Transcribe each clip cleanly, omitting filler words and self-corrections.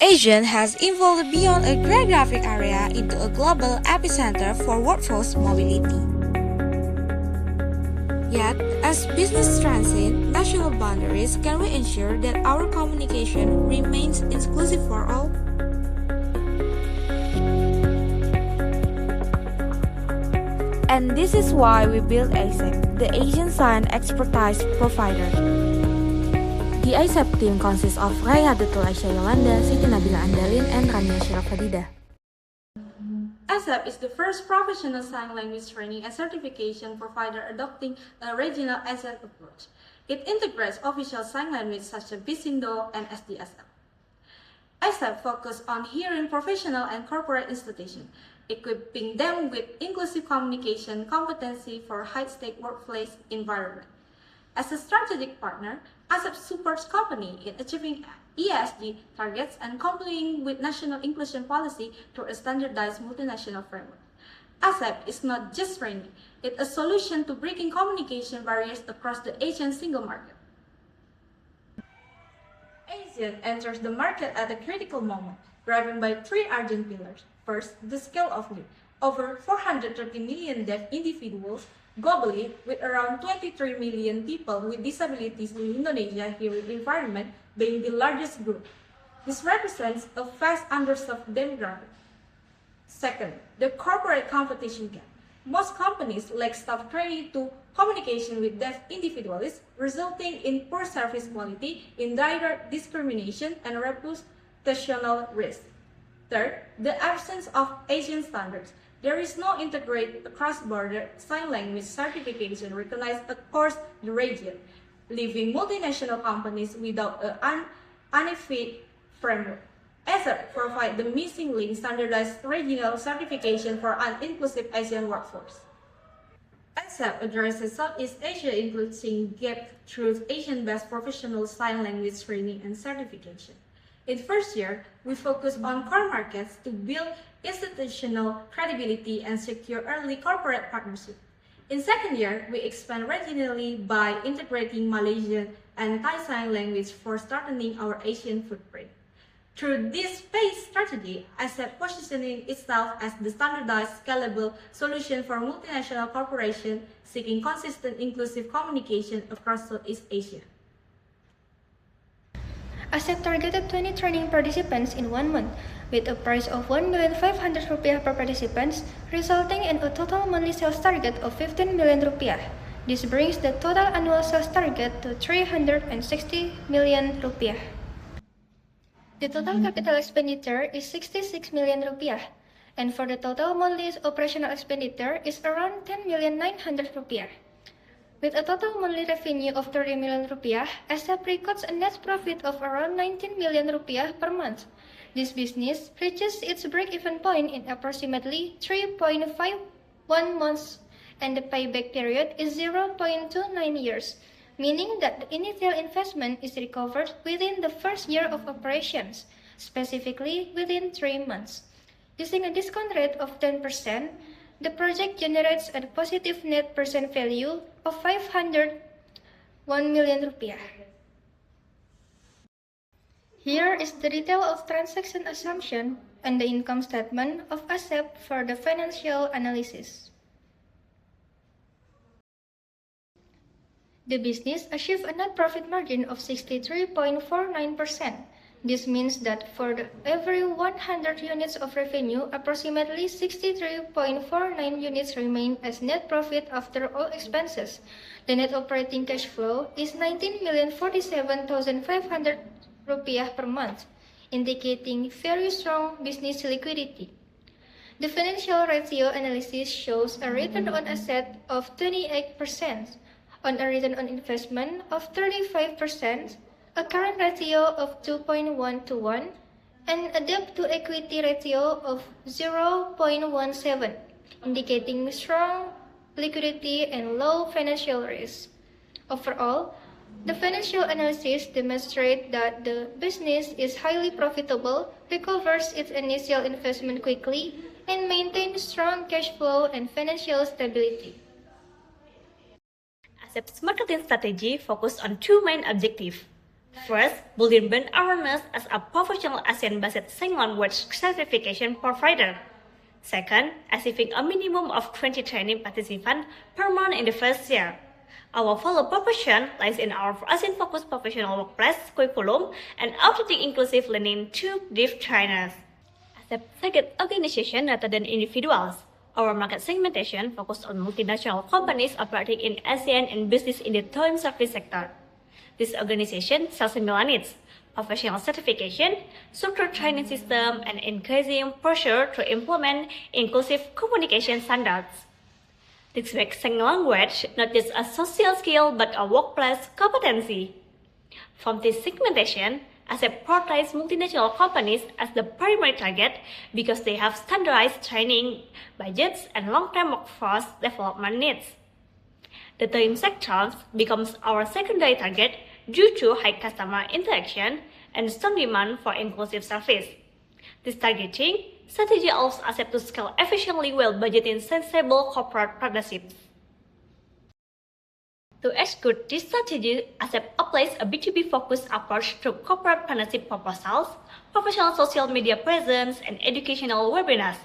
ASEAN has evolved beyond a geographic area into a global epicenter for workforce mobility. Yet, as business transcend national boundaries, can we ensure that our communication remains inclusive for all? And this is why we built ASEP, the Asian Science Expertise Provider. The ASEP team consists of Rihhadatul Yolanda, Siti, Nabila, Andalin, and Rania, Shira, Fadida. ASEP is the first professional sign language training and certification provider adopting a regional ASEAN approach. It integrates official sign language such as Bisindo and SDSL. ASEP focuses on hearing professional and corporate institutions, equipping them with inclusive communication competency for high-stake workplace environment. As a strategic partner, ASEP supports companies in achieving ESG targets and complying with national inclusion policy through a standardized multinational framework. ASEP is not just training, it's a solution to breaking communication barriers across the Asian single market. ASEAN enters the market at a critical moment, driven by three urgent pillars. First, the scale of need. Over 430 million deaf individuals globally, with around 23 million people with disabilities in Indonesia hearing environment being the largest group. This represents a vast underserved demographic. Second, the corporate competition gap. Most companies lack staff training to communication with deaf individuals, resulting in poor service quality, indirect discrimination, and reputational risk. Third, the absence of Asian standards. There is no integrated cross-border sign language certification recognized across the region, leaving multinational companies without an unified framework. ASEP provides the missing link standardized regional certification for an inclusive Asian workforce. ASEP addresses Southeast Asia including gap through Asian-based professional sign language training and certification. In first year, we focus on core markets to build institutional credibility and secure early corporate partnership. In second year, we expand regionally by integrating Malaysian and Thai sign language for strengthening our Asian footprint. Through this phased strategy, ASEP positioning itself as the standardized, scalable solution for multinational corporations seeking consistent, inclusive communication across Southeast Asia. ASEP targeted 20 training participants in 1 month, with a price of Rp1,500,000 per participant, resulting in a total monthly sales target of Rp15 million. This brings the total annual sales target to Rp360 million. The total capital expenditure is Rp66 million, and for the total monthly operational expenditure is around Rp10,900,000. With a total monthly revenue of Rp30 million, ASEP records a net profit of around Rp19 million per month. This business reaches its break-even point in approximately 3.51 months, and the payback period is 0.29 years, meaning that the initial investment is recovered within the first year of operations, specifically within 3 months. Using a discount rate of 10%, the project generates a positive net present value of Rp501 million. Here is the detail of transaction assumption and the income statement of ASEP for the financial analysis. The business achieved a net profit margin of 63.49%. This means that for every 100 units of revenue, approximately 63.49 units remain as net profit after all expenses. The net operating cash flow is Rp19,047,500 per month, indicating very strong business liquidity. The financial ratio analysis shows a return on asset of 28%, on a return on investment of 35%, a current ratio of 2.1 to 1, and a debt-to-equity ratio of 0.17, indicating strong liquidity and low financial risk. Overall, the financial analysis demonstrates that the business is highly profitable, recovers its initial investment quickly, and maintains strong cash flow and financial stability. ASEP's marketing strategy focused on two main objectives. First, building brand awareness as a professional ASEAN-based sign language certification provider. Second, achieving a minimum of 20 training participants per month in the first year. Our value proposition lies in our ASEAN-focused professional workplace curriculum and outreaching inclusive learning to deaf trainers. As a target organization rather than individuals, our market segmentation focused on multinational companies operating in ASEAN and business in the tourism service sector. This organization sells similar needs, professional certification, structured training system, and increasing pressure to implement inclusive communication standards. This makes sign language not just a social skill but a workplace competency. From this segmentation, ASEP prioritizes multinational companies as the primary target because they have standardized training budgets and long-term workforce development needs. The tourism sector becomes our secondary target due to high customer interaction and strong demand for inclusive service. This targeting strategy allows ASEP to scale efficiently while budgeting sensible corporate partnerships. To execute this strategy, ASEP applies a B2B-focused approach through corporate partnership proposals, professional social media presence, and educational webinars.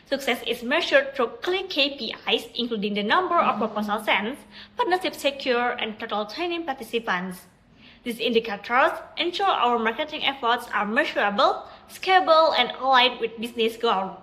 Success is measured through clear KPIs, including the number of proposals sent, partnership secured, and total training participants. These indicators ensure our marketing efforts are measurable, scalable, and aligned with business goals.